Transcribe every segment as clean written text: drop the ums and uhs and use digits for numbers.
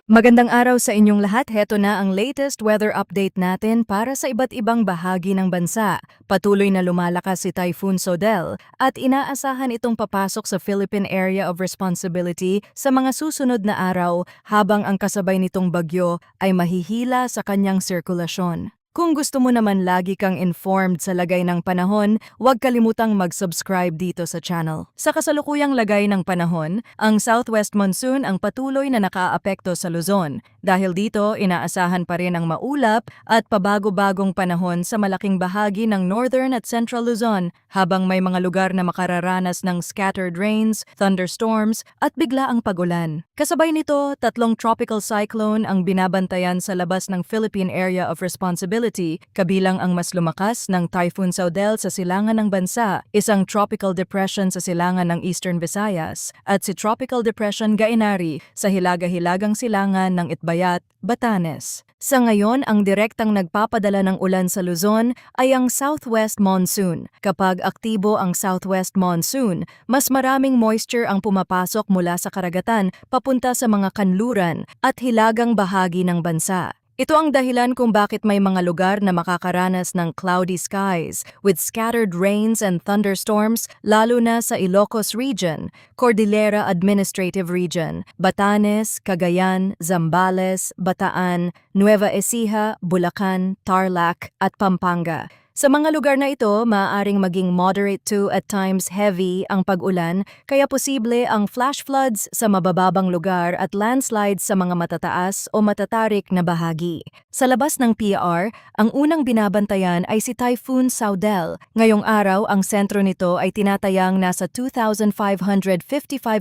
Magandang araw sa inyong lahat. Heto na ang latest weather update natin para sa iba't ibang bahagi ng bansa. Patuloy na lumalakas si Typhoon Sodel at inaasahan itong papasok sa Philippine Area of Responsibility sa mga susunod na araw habang ang kasabay nitong bagyo ay mahihila sa kanyang sirkulasyon. Kung gusto mo naman lagi kang informed sa lagay ng panahon, huwag kalimutang mag-subscribe dito sa channel. Sa kasalukuyang lagay ng panahon, ang southwest monsoon ang patuloy na nakaapekto sa Luzon. Dahil dito, inaasahan pa rin ang maulap at pabago-bagong panahon sa malaking bahagi ng northern at central Luzon, habang may mga lugar na makararanas ng scattered rains, thunderstorms at biglaang pag-ulan. Kasabay nito, tatlong tropical cyclone ang binabantayan sa labas ng Philippine Area of Responsibility, kabilang ang mas lumakas ng Typhoon Sodel sa silangan ng bansa, isang tropical depression sa silangan ng Eastern Visayas, at si Tropical Depression Gainari sa hilaga-hilagang silangan ng Itbayat, Batanes. Sa ngayon, ang direktang nagpapadala ng ulan sa Luzon ay ang southwest monsoon. Kapag aktibo ang southwest monsoon, mas maraming moisture ang pumapasok mula sa karagatan papunta sa mga kanluran at hilagang bahagi ng bansa. Ito ang dahilan kung bakit may mga lugar na makakaranas ng cloudy skies with scattered rains and thunderstorms, lalo na sa Ilocos Region, Cordillera Administrative Region, Batanes, Cagayan, Zambales, Bataan, Nueva Ecija, Bulacan, Tarlac at Pampanga. Sa mga lugar na ito, maaaring maging moderate to at times heavy ang pag-ulan, kaya posible ang flash floods sa mabababang lugar at landslides sa mga matataas o matatarik na bahagi. Sa labas ng PRR, ang unang binabantayan ay si Typhoon Sodel. Ngayong araw, ang sentro nito ay tinatayang nasa 2,555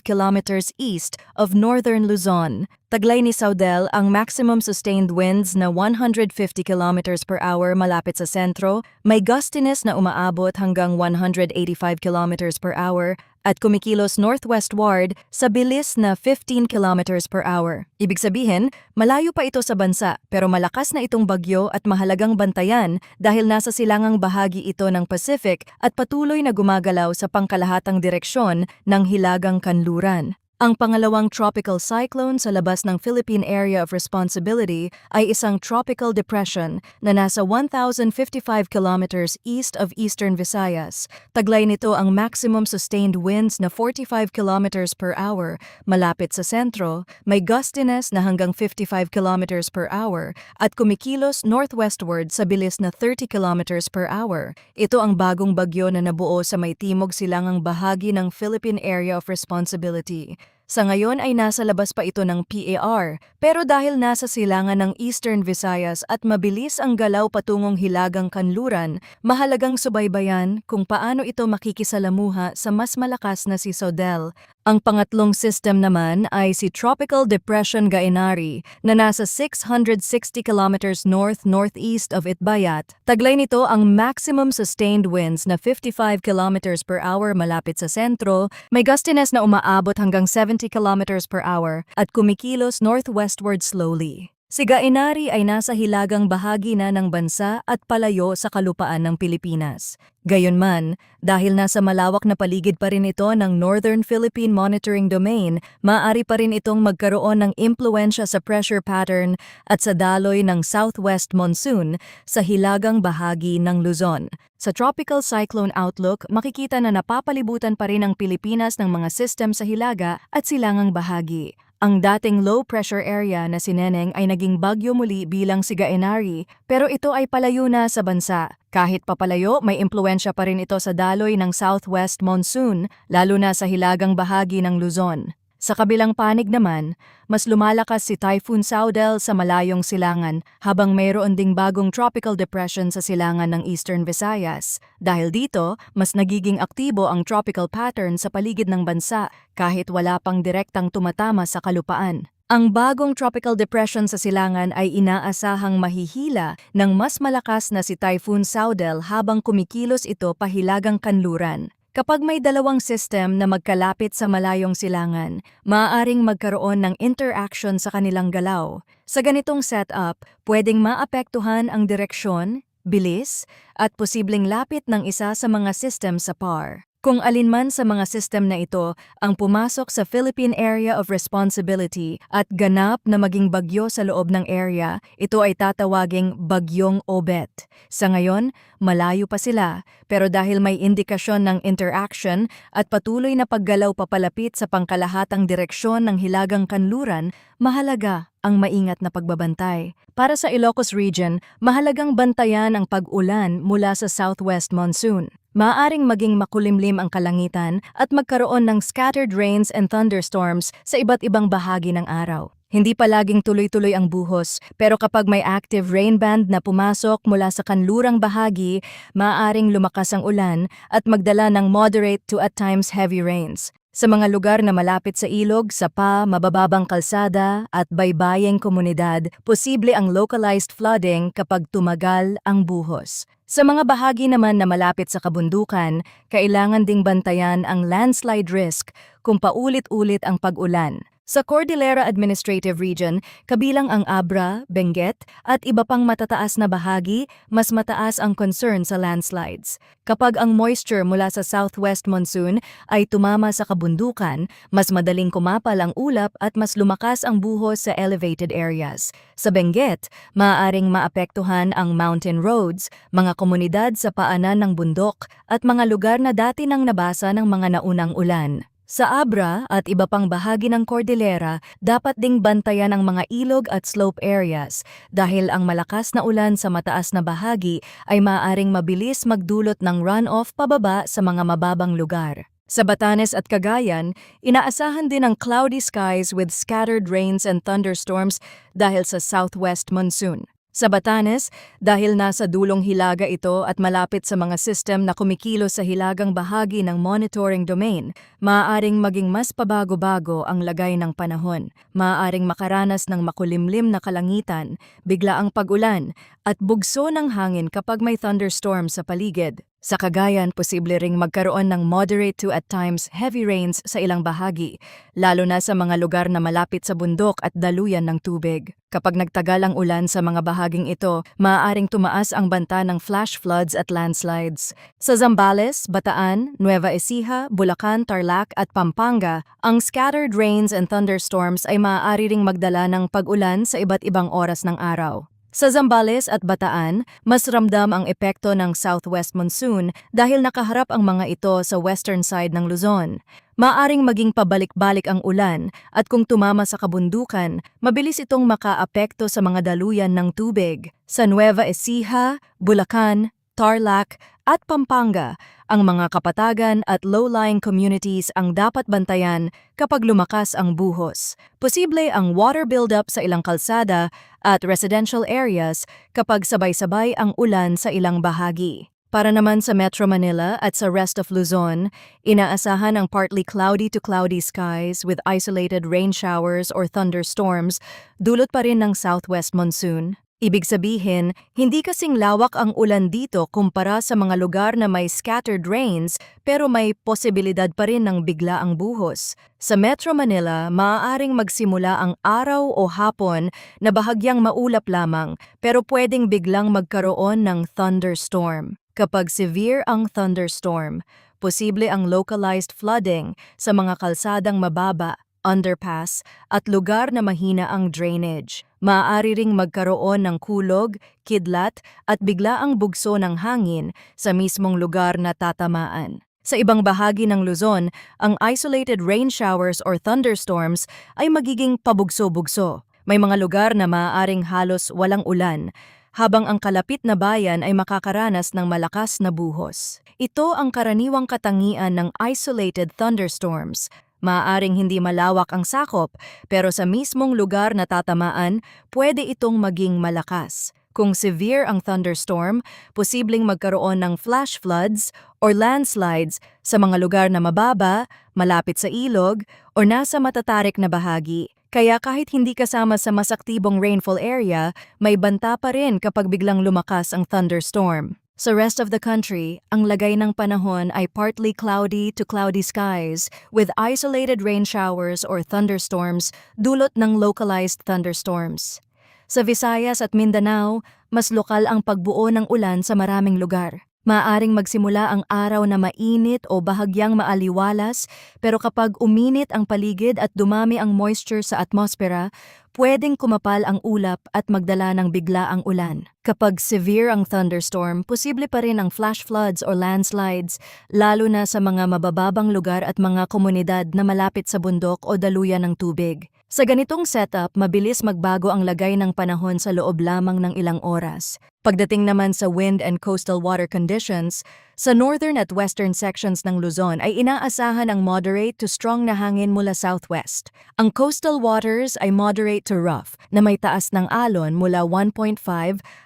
kilometers east of northern Luzon. Taglay ni Sodel ang maximum sustained winds na 150 kilometers per hour malapit sa sentro, may gustiness na umaabot hanggang 185 kilometers per hour at kumikilos northwestward sa bilis na 15 kilometers per hour. Ibig sabihin, malayo pa ito sa bansa pero malakas na itong bagyo at mahalagang bantayan dahil nasa silangang bahagi ito ng Pacific at patuloy na gumagalaw sa pangkalahatang direksyon ng hilagang kanluran. Ang pangalawang tropical cyclone sa labas ng Philippine Area of Responsibility ay isang tropical depression na nasa 1,055 kilometers east of Eastern Visayas. Taglay nito ang maximum sustained winds na 45 kilometers per hour. Malapit sa sentro, may gustiness na hanggang 55 kilometers per hour at kumikilos northwestward sa bilis na 30 kilometers per hour. Ito ang bagong bagyo na nabuo sa may timog silangang bahagi ng Philippine Area of Responsibility. Sa ngayon ay nasa labas pa ito ng PAR, pero dahil nasa silangan ng Eastern Visayas at mabilis ang galaw patungong hilagang kanluran, mahalagang subaybayan kung paano ito makikisalamuha sa mas malakas na si Sodel. Ang pangatlong system naman ay si Tropical Depression Gainari na nasa 660 kilometers north-northeast of Itbayat. Taglay nito ang maximum sustained winds na 55 kilometers per hour malapit sa sentro, may gustiness na umaabot hanggang 70 kilometers per hour at kumikilos northwestward slowly. Si Gainari ay nasa hilagang bahagi na ng bansa at palayo sa kalupaan ng Pilipinas. Gayunman, dahil nasa malawak na paligid pa rin ito ng Northern Philippine Monitoring Domain, maaari pa rin itong magkaroon ng impluensya sa pressure pattern at sa daloy ng southwest monsoon sa hilagang bahagi ng Luzon. Sa Tropical Cyclone Outlook, makikita na napapalibutan pa rin ang Pilipinas ng mga system sa hilaga at silangang bahagi. Ang dating low-pressure area na si Neneng ay naging bagyo muli bilang si Gainari, pero ito ay palayo na sa bansa. Kahit papalayo, may impluensya pa rin ito sa daloy ng southwest monsoon, lalo na sa hilagang bahagi ng Luzon. Sa kabilang panig naman, mas lumalakas si Typhoon Sodel sa malayong silangan habang mayroon ding bagong tropical depression sa silangan ng Eastern Visayas. Dahil dito, mas nagiging aktibo ang tropical pattern sa paligid ng bansa kahit wala pang direktang tumatama sa kalupaan. Ang bagong tropical depression sa silangan ay inaasahang mahihila ng mas malakas na si Typhoon Sodel habang kumikilos ito pahilagang kanluran. Kapag may dalawang system na magkalapit sa malayong silangan, maaaring magkaroon ng interaction sa kanilang galaw. Sa ganitong setup, pwedeng maapektuhan ang direksyon, bilis, at posibleng lapit ng isa sa mga system sa PAR. Kung alinman sa mga system na ito ang pumasok sa Philippine Area of Responsibility at ganap na maging bagyo sa loob ng area, ito ay tatawaging Bagyong Obet. Sa ngayon, malayo pa sila, pero dahil may indikasyon ng interaction at patuloy na paggalaw papalapit sa pangkalahatang direksyon ng Hilagang Kanluran, mahalaga ang maingat na pagbabantay. Para sa Ilocos Region, mahalagang bantayan ang pag-ulan mula sa southwest monsoon. Maaaring maging makulimlim ang kalangitan at magkaroon ng scattered rains and thunderstorms sa iba't ibang bahagi ng araw. Hindi palaging tuloy-tuloy ang buhos, pero kapag may active rain band na pumasok mula sa kanlurang bahagi, maaaring lumakas ang ulan at magdala ng moderate to at times heavy rains. Sa mga lugar na malapit sa ilog, sapa, mabababang kalsada at baybayeng komunidad, posible ang localized flooding kapag tumagal ang buhos. Sa mga bahagi naman na malapit sa kabundukan, kailangan ding bantayan ang landslide risk kung paulit-ulit ang pag-ulan. Sa Cordillera Administrative Region, kabilang ang Abra, Benguet at iba pang matataas na bahagi, mas mataas ang concern sa landslides. Kapag ang moisture mula sa southwest monsoon ay tumama sa kabundukan, mas madaling kumapal ang ulap at mas lumakas ang buhos sa elevated areas. Sa Benguet, maaaring maapektuhan ang mountain roads, mga komunidad sa paanan ng bundok at mga lugar na dati nang nabasa ng mga naunang ulan. Sa Abra at iba pang bahagi ng Cordillera, dapat ding bantayan ang mga ilog at slope areas dahil ang malakas na ulan sa mataas na bahagi ay maaaring mabilis magdulot ng runoff pababa sa mga mababang lugar. Sa Batanes at Cagayan, inaasahan din ang cloudy skies with scattered rains and thunderstorms dahil sa southwest monsoon. Sa Batanes, dahil nasa dulong hilaga ito at malapit sa mga system na kumikilos sa hilagang bahagi ng monitoring domain, maaaring maging mas pabago-bago ang lagay ng panahon. Maaaring makaranas ng makulimlim na kalangitan, biglaang pag-ulan, at bugso ng hangin kapag may thunderstorm sa paligid. Sa Cagayan, posible ring magkaroon ng moderate to at times heavy rains sa ilang bahagi, lalo na sa mga lugar na malapit sa bundok at daluyan ng tubig. Kapag nagtagal ang ulan sa mga bahaging ito, maaaring tumaas ang banta ng flash floods at landslides. Sa Zambales, Bataan, Nueva Ecija, Bulacan, Tarlac at Pampanga, ang scattered rains and thunderstorms ay maaari ring magdala ng pag-ulan sa iba't ibang oras ng araw. Sa Zambales at Bataan, mas ramdam ang epekto ng southwest monsoon dahil nakaharap ang mga ito sa western side ng Luzon. Maaring maging pabalik-balik ang ulan at kung tumama sa kabundukan, mabilis itong makaapekto sa mga daluyan ng tubig. Sa Nueva Ecija, Bulacan, Tarlac at Pampanga, ang mga kapatagan at low-lying communities ang dapat bantayan kapag lumakas ang buhos. Posible ang water buildup sa ilang kalsada at residential areas kapag sabay-sabay ang ulan sa ilang bahagi. Para naman sa Metro Manila at sa rest of Luzon, inaasahan ang partly cloudy to cloudy skies with isolated rain showers or thunderstorms, dulot pa rin ng southwest monsoon. Ibig sabihin, hindi kasing lawak ang ulan dito kumpara sa mga lugar na may scattered rains pero may posibilidad pa rin ng biglaang buhos. Sa Metro Manila, maaaring magsimula ang araw o hapon na bahagyang maulap lamang pero pwedeng biglang magkaroon ng thunderstorm. Kapag severe ang thunderstorm, posible ang localized flooding sa mga kalsadang mababa, underpass, at lugar na mahina ang drainage. Maaari ring magkaroon ng kulog, kidlat, at biglaang bugso ng hangin sa mismong lugar na tatamaan. Sa ibang bahagi ng Luzon, ang isolated rain showers or thunderstorms ay magiging pabugso-bugso. May mga lugar na maaaring halos walang ulan, habang ang kalapit na bayan ay makakaranas ng malakas na buhos. Ito ang karaniwang katangian ng isolated thunderstorms. Maaaring hindi malawak ang sakop, pero sa mismong lugar na tatamaan, pwede itong maging malakas. Kung severe ang thunderstorm, posibleng magkaroon ng flash floods or landslides sa mga lugar na mababa, malapit sa ilog, o nasa matatarik na bahagi. Kaya kahit hindi kasama sa mas aktibong rainfall area, may banta pa rin kapag biglang lumakas ang thunderstorm. Sa rest of the country, ang lagay ng panahon ay partly cloudy to cloudy skies with isolated rain showers or thunderstorms dulot ng localized thunderstorms. Sa Visayas at Mindanao, mas lokal ang pagbuo ng ulan sa maraming lugar. Maaring magsimula ang araw na mainit o bahagyang maaliwalas, pero kapag uminit ang paligid at dumami ang moisture sa atmosfera, pwedeng kumapal ang ulap at magdala ng biglaang ulan. Kapag severe ang thunderstorm, posible pa rin ang flash floods o landslides, lalo na sa mga mabababang lugar at mga komunidad na malapit sa bundok o daluyan ng tubig. Sa ganitong setup, mabilis magbago ang lagay ng panahon sa loob lamang ng ilang oras. Pagdating naman sa wind and coastal water conditions, sa northern at western sections ng Luzon ay inaasahan ang moderate to strong na hangin mula southwest. Ang coastal waters ay moderate to rough na may taas ng alon mula 1.5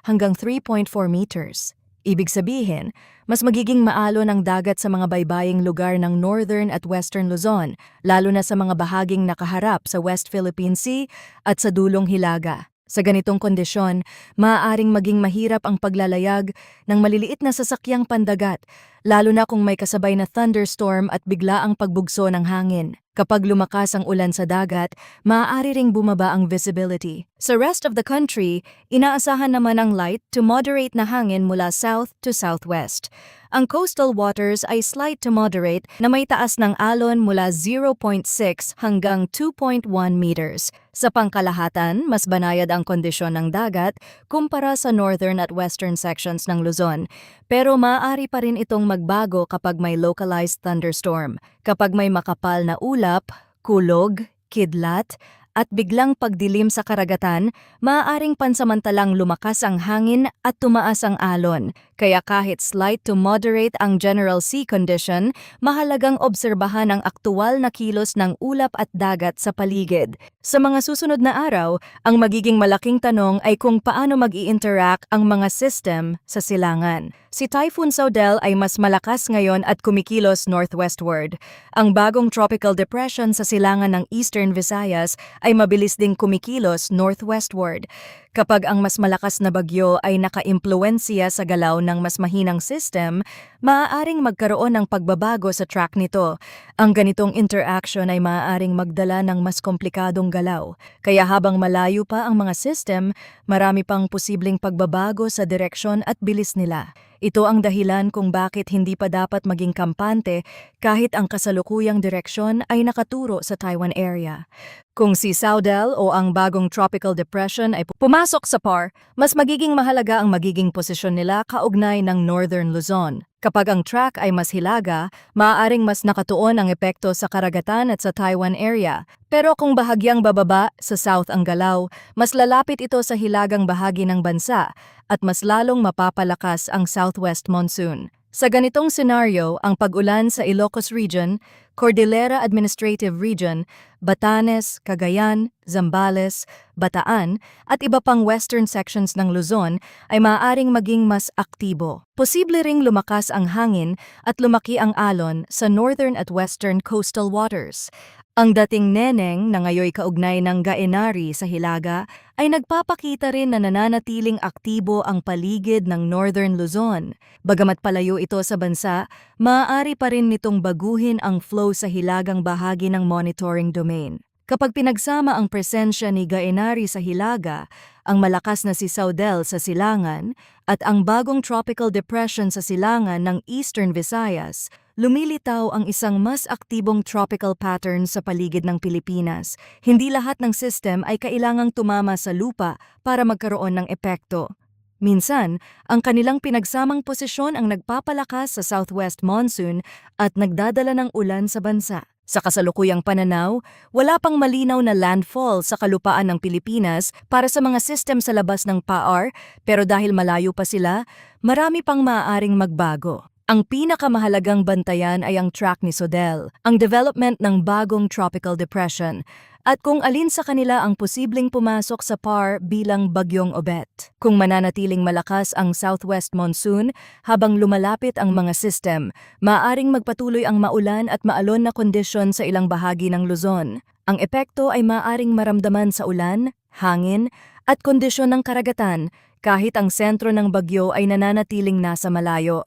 hanggang 3.4 meters. Ibig sabihin, mas magiging maalon ang dagat sa mga baybaying lugar ng northern at western Luzon, lalo na sa mga bahaging nakaharap sa West Philippine Sea at sa dulong Hilaga. Sa ganitong kondisyon, maaaring maging mahirap ang paglalayag ng maliliit na sasakyang pandagat, lalo na kung may kasabay na thunderstorm at biglaang pagbugso ng hangin. Kapag lumakas ang ulan sa dagat, maaari ring bumaba ang visibility. Sa rest of the country, inaasahan naman ang light to moderate na hangin mula south to southwest. Ang coastal waters ay slight to moderate na may taas ng alon mula 0.6 hanggang 2.1 meters. Sa pangkalahatan, mas banayad ang kondisyon ng dagat kumpara sa northern at western sections ng Luzon. Pero maaari pa rin itong magbago kapag may localized thunderstorm. Kapag may makapal na ulap, kulog, kidlat, at biglang pagdilim sa karagatan, maaaring pansamantalang lumakas ang hangin at tumaas ang alon. Kaya kahit slight to moderate ang general sea condition, mahalagang obserbahan ang aktual na kilos ng ulap at dagat sa paligid. Sa mga susunod na araw, ang magiging malaking tanong ay kung paano mag-i-interact ang mga system sa silangan. Si Typhoon Saudel ay mas malakas ngayon at kumikilos northwestward. Ang bagong tropical depression sa silangan ng Eastern Visayas ay mabilis ding kumikilos northwestward. Kapag ang mas malakas na bagyo ay nakaimpluwensiya sa galaw ng mas mahinang system, maaaring magkaroon ng pagbabago sa track nito. Ang ganitong interaction ay maaaring magdala ng mas komplikadong galaw. Kaya habang malayo pa ang mga system, marami pang posibleng pagbabago sa direksyon at bilis nila. Ito ang dahilan kung bakit hindi pa dapat maging kampante kahit ang kasalukuyang direksyon ay nakaturo sa Taiwan area. Kung si Saudel o ang bagong tropical depression ay pumasok sa PAR, mas magiging mahalaga ang magiging posisyon nila kaugnay ng Northern Luzon. Kapag ang track ay mas hilaga, maaaring mas nakatuon ang epekto sa karagatan at sa Taiwan area. Pero kung bahagyang bababa sa south ang galaw, mas lalapit ito sa hilagang bahagi ng bansa at mas lalong mapapalakas ang southwest monsoon. Sa ganitong senaryo, ang pag-ulan sa Ilocos Region, Cordillera Administrative Region, Batanes, Cagayan, Zambales, Bataan, at iba pang western sections ng Luzon ay maaaring maging mas aktibo. Posible ring lumakas ang hangin at lumaki ang alon sa northern at western coastal waters. Ang dating neneng na ngayoy kaugnay ng Gaenari sa Hilaga ay nagpapakita rin na nananatiling aktibo ang paligid ng Northern Luzon. Bagamat palayo ito sa bansa, maaari pa rin nitong baguhin ang flow sa hilagang bahagi ng monitoring domain. Kapag pinagsama ang presensya ni Gaenari sa Hilaga, ang malakas na si Saudel sa silangan, at ang bagong tropical depression sa silangan ng Eastern Visayas, lumilitaw ang isang mas aktibong tropical pattern sa paligid ng Pilipinas. Hindi lahat ng system ay kailangang tumama sa lupa para magkaroon ng epekto. Minsan, ang kanilang pinagsamang posisyon ang nagpapalakas sa southwest monsoon at nagdadala ng ulan sa bansa. Sa kasalukuyang pananaw, wala pang malinaw na landfall sa kalupaan ng Pilipinas para sa mga system sa labas ng PAR, pero dahil malayo pa sila, marami pang maaaring magbago. Ang pinakamahalagang bantayan ay ang track ni Saudel, ang development ng bagong tropical depression, at kung alin sa kanila ang posibleng pumasok sa PAR bilang bagyong Obet. Kung mananatiling malakas ang southwest monsoon habang lumalapit ang mga system, maaaring magpatuloy ang maulan at maalon na kondisyon sa ilang bahagi ng Luzon. Ang epekto ay maaaring maramdaman sa ulan, hangin, at kondisyon ng karagatan kahit ang sentro ng bagyo ay nananatiling nasa malayo.